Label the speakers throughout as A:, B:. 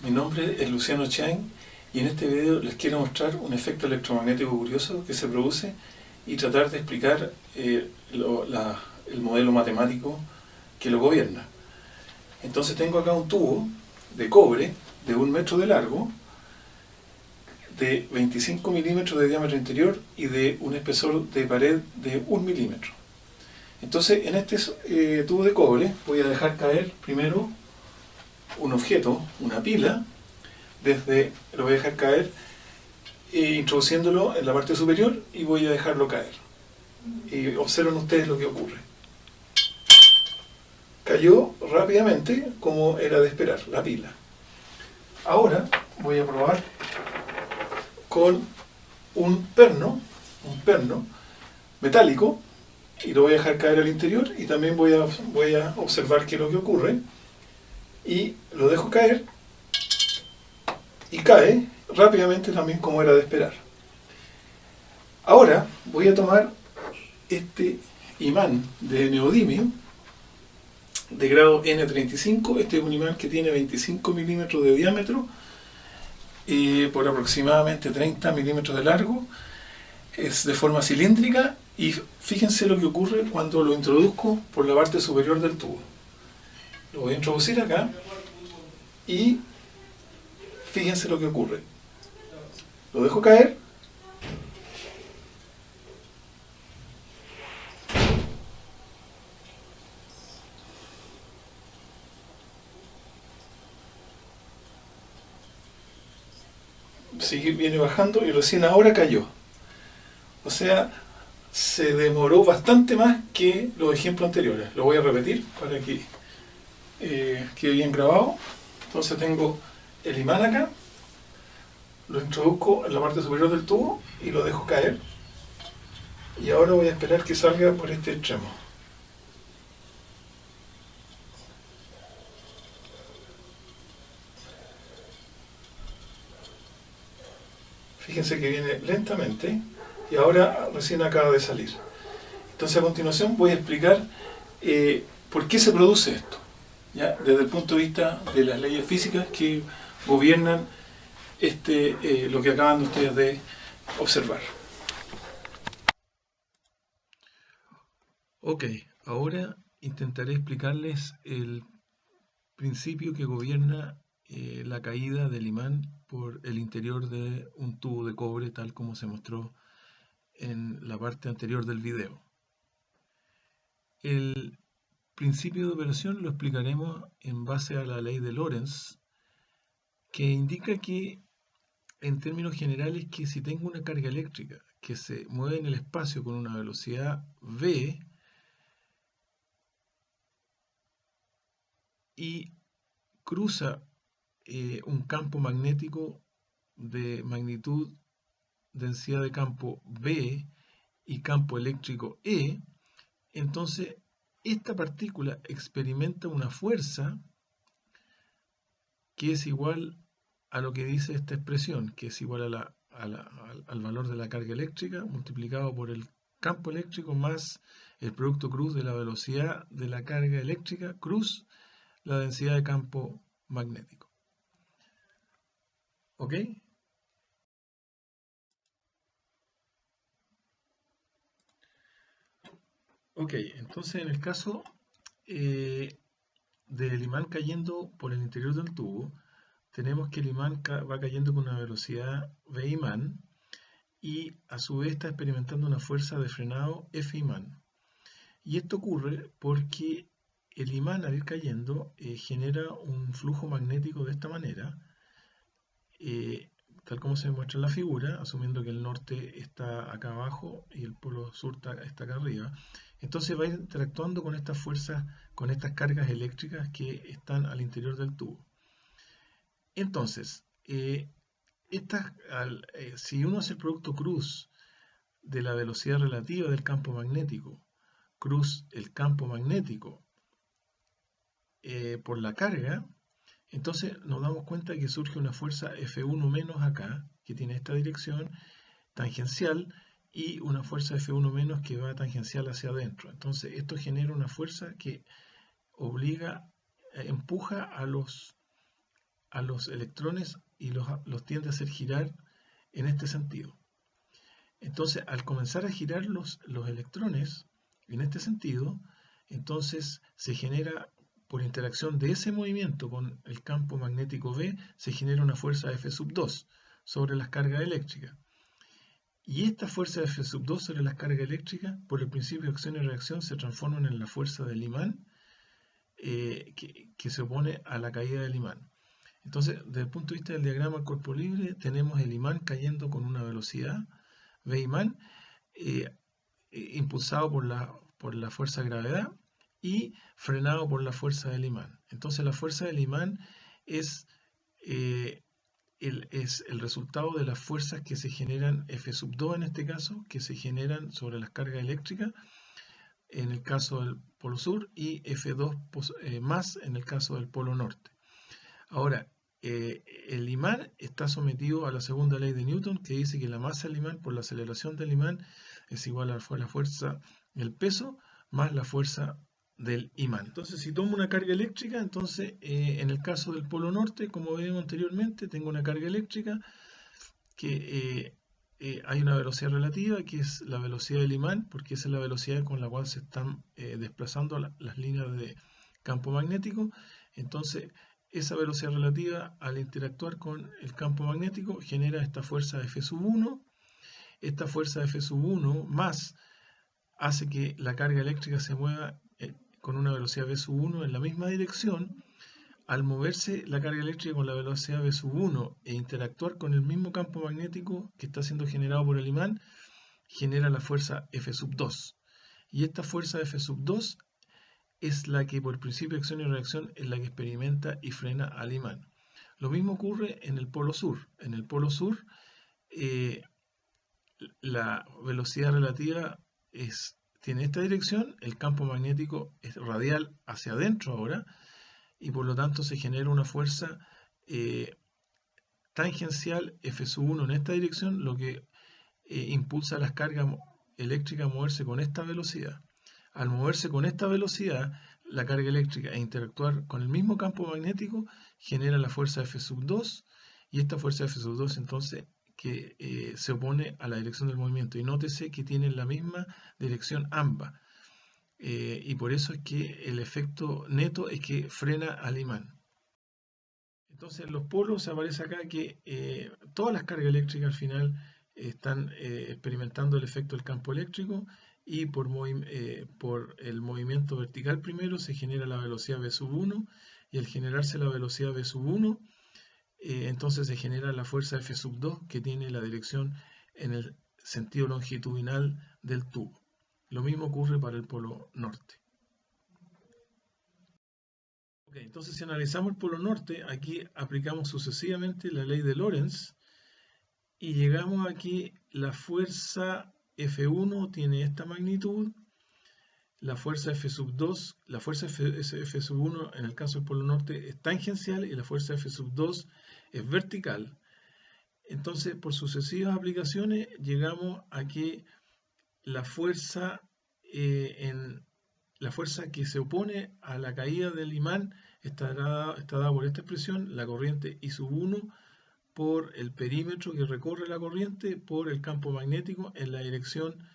A: mi nombre es Luciano Chiang y en este video les quiero mostrar un efecto electromagnético curioso que se produce y tratar de explicar el modelo matemático que lo gobierna. Entonces tengo acá un tubo de cobre de 1 metro de largo, de 25 milímetros de diámetro interior y de un espesor de pared de 1 milímetro. Entonces en este tubo de cobre voy a dejar caer primero un objeto, una pila, lo voy a dejar caer introduciéndolo en la parte superior y voy a dejarlo caer. Y observen ustedes lo que ocurre. Cayó rápidamente como era de esperar, la pila. Ahora voy a probar con un perno metálico y lo voy a dejar caer al interior y también voy a observar qué es lo que ocurre y lo dejo caer y cae rápidamente también como era de esperar. Ahora voy a tomar este imán de neodimio de grado N35. Este es un imán que tiene 25 milímetros de diámetro por aproximadamente 30 milímetros de largo. Es de forma cilíndrica y fíjense lo que ocurre cuando lo introduzco por la parte superior del tubo. Lo voy a introducir acá y fíjense lo que ocurre. Lo dejo caer viene bajando y recién ahora cayó. O sea, se demoró bastante más que los ejemplos anteriores. Lo voy a repetir para que quede bien grabado. Entonces tengo el imán acá, lo introduzco en la parte superior del tubo y lo dejo caer. Y ahora voy a esperar que salga por este extremo. Fíjense que viene lentamente y ahora recién acaba de salir. Entonces a continuación voy a explicar por qué se produce esto, ¿ya? Desde el punto de vista de las leyes físicas que gobiernan lo que acaban ustedes de observar. Ok, ahora intentaré explicarles el principio que gobierna la caída del imán por el interior de un tubo de cobre, tal como se mostró en la parte anterior del video. El principio de operación lo explicaremos en base a la ley de Lorentz, que indica que, en términos generales, que si tengo una carga eléctrica que se mueve en el espacio con una velocidad v y cruza un campo magnético de magnitud densidad de campo B y campo eléctrico E, entonces esta partícula experimenta una fuerza que es igual a lo que dice esta expresión, que es igual al valor de la carga eléctrica multiplicado por el campo eléctrico más el producto cruz de la velocidad de la carga eléctrica cruz la densidad de campo magnético. ¿Ok? Ok, entonces en el caso del imán cayendo por el interior del tubo, tenemos que el imán va cayendo con una velocidad v imán y a su vez está experimentando una fuerza de frenado F imán. Y esto ocurre porque el imán al ir cayendo genera un flujo magnético de esta manera, tal como se muestra en la figura, asumiendo que el norte está acá abajo y el polo sur está acá arriba. Entonces va interactuando con estas fuerzas, con estas cargas eléctricas que están al interior del tubo. Entonces, si uno hace el producto cruz de la velocidad relativa del campo magnético, cruz el campo magnético por la carga, entonces nos damos cuenta que surge una fuerza F1 menos acá, que tiene esta dirección tangencial, y una fuerza F1 menos que va tangencial hacia adentro. Entonces esto genera una fuerza que empuja a los a los electrones y los tiende a hacer girar en este sentido. Entonces, al comenzar a girar los electrones en este sentido, entonces se genera, por interacción de ese movimiento con el campo magnético B, se genera una fuerza F2 sobre las cargas eléctricas. Y esta fuerza F2 sobre las cargas eléctricas, por el principio de acción y reacción, se transforman en la fuerza del imán que se opone a la caída del imán. Entonces, desde el punto de vista del diagrama del cuerpo libre, tenemos el imán cayendo con una velocidad V imán impulsado por la fuerza de gravedad y frenado por la fuerza del imán. Entonces, la fuerza del imán es el resultado de las fuerzas que se generan, F2 en este caso, que se generan sobre las cargas eléctricas en el caso del polo sur y F2 más en el caso del polo norte. Ahora, el imán está sometido a la segunda ley de Newton, que dice que la masa del imán por la aceleración del imán es igual a la fuerza del peso más la fuerza del imán. Entonces, si tomo una carga eléctrica, entonces en el caso del polo norte, como vimos anteriormente, tengo una carga eléctrica que hay una velocidad relativa, que es la velocidad del imán, porque esa es la velocidad con la cual se están desplazando las líneas de campo magnético. Entonces, esa velocidad relativa, al interactuar con el campo magnético, genera esta fuerza F1. Esta fuerza F1 más hace que la carga eléctrica se mueva con una velocidad V1 en la misma dirección. Al moverse la carga eléctrica con la velocidad V1 e interactuar con el mismo campo magnético que está siendo generado por el imán, genera la fuerza F2. Y esta fuerza F2 es la que por principio de acción y reacción es la que experimenta y frena al imán. Lo mismo ocurre en el polo sur. En el polo sur la velocidad relativa tiene esta dirección, el campo magnético es radial hacia adentro ahora, y por lo tanto se genera una fuerza tangencial F1 en esta dirección, lo que impulsa a las cargas eléctricas a moverse con esta velocidad. Al moverse con esta velocidad, la carga eléctrica e interactuar con el mismo campo magnético genera la fuerza F2, y esta fuerza F2 entonces que se opone a la dirección del movimiento. Y nótese que tienen la misma dirección ambas. Y por eso es que el efecto neto es que frena al imán. Entonces en los polos aparece acá que todas las cargas eléctricas al final están experimentando el efecto del campo eléctrico, y por el movimiento vertical primero se genera la velocidad V1, y al generarse la velocidad V1 entonces se genera la fuerza F2 que tiene la dirección en el sentido longitudinal del tubo. Lo mismo ocurre para el polo norte. Okay, entonces si analizamos el polo norte, aquí aplicamos sucesivamente la ley de Lorentz y llegamos aquí, la fuerza F1 tiene esta magnitud, la fuerza F2, la fuerza F1 en el caso del polo norte es tangencial y la fuerza F2 es vertical. Entonces, por sucesivas aplicaciones, llegamos a que la fuerza que se opone a la caída del imán está dada por esta expresión, la corriente I1 por el perímetro que recorre la corriente por el campo magnético en la dirección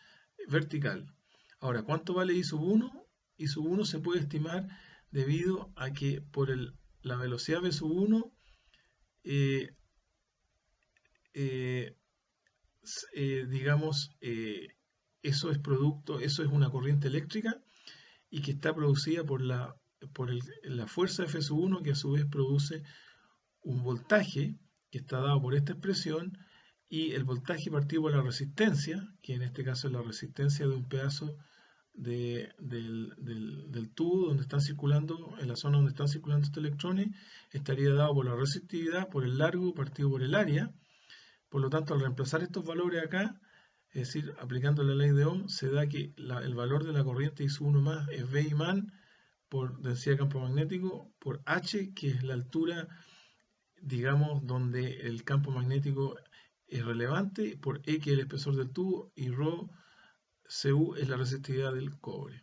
A: vertical. Ahora, ¿cuánto vale I1? I1 se puede estimar debido a que por la velocidad V1 digamos, eso es una corriente eléctrica y que está producida por la fuerza F1, que a su vez produce un voltaje que está dado por esta expresión, y el voltaje partido por la resistencia, que en este caso es la resistencia de un pedazo del tubo donde están circulando, en la zona donde están circulando estos electrones, estaría dado por la resistividad, por el largo partido por el área. Por lo tanto, al reemplazar estos valores acá, es decir, aplicando la ley de Ohm, se da que el valor de la corriente I1 más es V imán por densidad de campo magnético por H, que es la altura, digamos, donde el campo magnético es relevante, por E, que es el espesor del tubo, y ρ, Cu es la resistividad del cobre.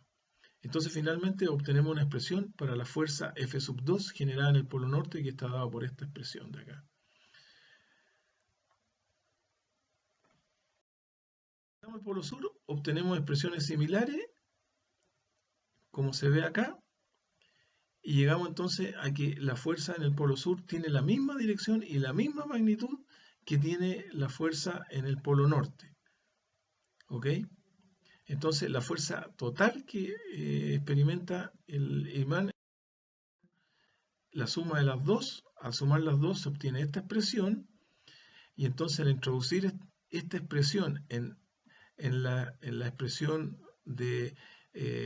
A: Entonces finalmente obtenemos una expresión para la fuerza F2 generada en el polo norte, que está dado por esta expresión de acá. En el polo sur obtenemos expresiones similares, como se ve acá, y llegamos entonces a que la fuerza en el polo sur tiene la misma dirección y la misma magnitud que tiene la fuerza en el polo norte. ¿Ok? Entonces la fuerza total que experimenta el imán, la suma de las dos, al sumar las dos se obtiene esta expresión, y entonces al introducir esta expresión en la expresión de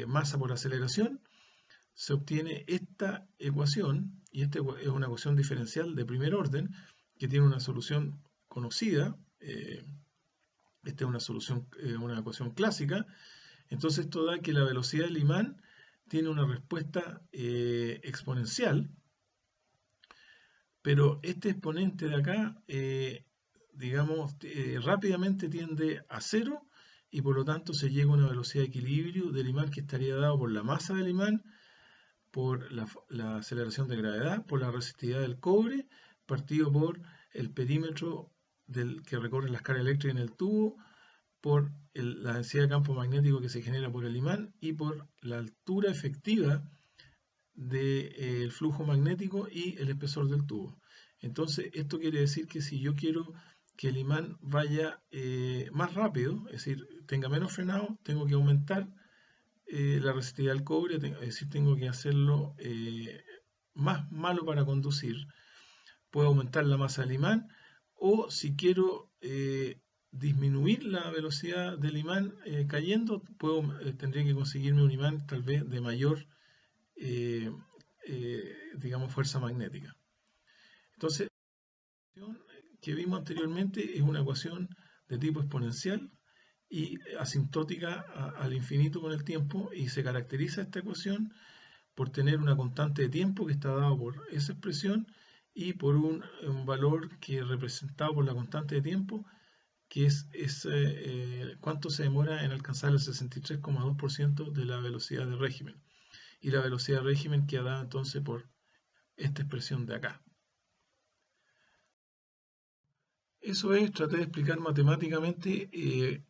A: masa por aceleración, se obtiene esta ecuación, y esta es una ecuación diferencial de primer orden que tiene una solución conocida. Esta es una solución, una ecuación clásica. Entonces esto da que la velocidad del imán tiene una respuesta exponencial, pero este exponente de acá, digamos, rápidamente tiende a cero, y por lo tanto se llega a una velocidad de equilibrio del imán que estaría dado por la masa del imán, por la aceleración de gravedad, por la resistividad del cobre, partido por el perímetro que recorre la escala eléctrica en el tubo, por la densidad de campo magnético que se genera por el imán y por la altura efectiva del flujo magnético y el espesor del tubo. Entonces, esto quiere decir que si yo quiero que el imán vaya más rápido, es decir, tenga menos frenado, tengo que aumentar la resistividad al cobre, es decir, tengo que hacerlo más malo para conducir. Puedo aumentar la masa del imán, o si quiero disminuir la velocidad del imán cayendo, tendría que conseguirme un imán tal vez de mayor digamos, fuerza magnética. Entonces, la ecuación que vimos anteriormente es una ecuación de tipo exponencial y asintótica al infinito con el tiempo, y se caracteriza esta ecuación por tener una constante de tiempo que está dado por esa expresión, y por un valor que es representado por la constante de tiempo, que es cuánto se demora en alcanzar el 63,2% de la velocidad de régimen. Y la velocidad de régimen queda dada entonces por esta expresión de acá. Eso es, traté de explicar matemáticamente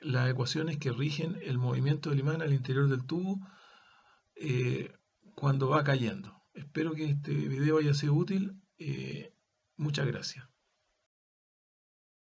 A: las ecuaciones que rigen el movimiento del imán al interior del tubo cuando va cayendo. Espero que este video haya sido útil. Muchas gracias.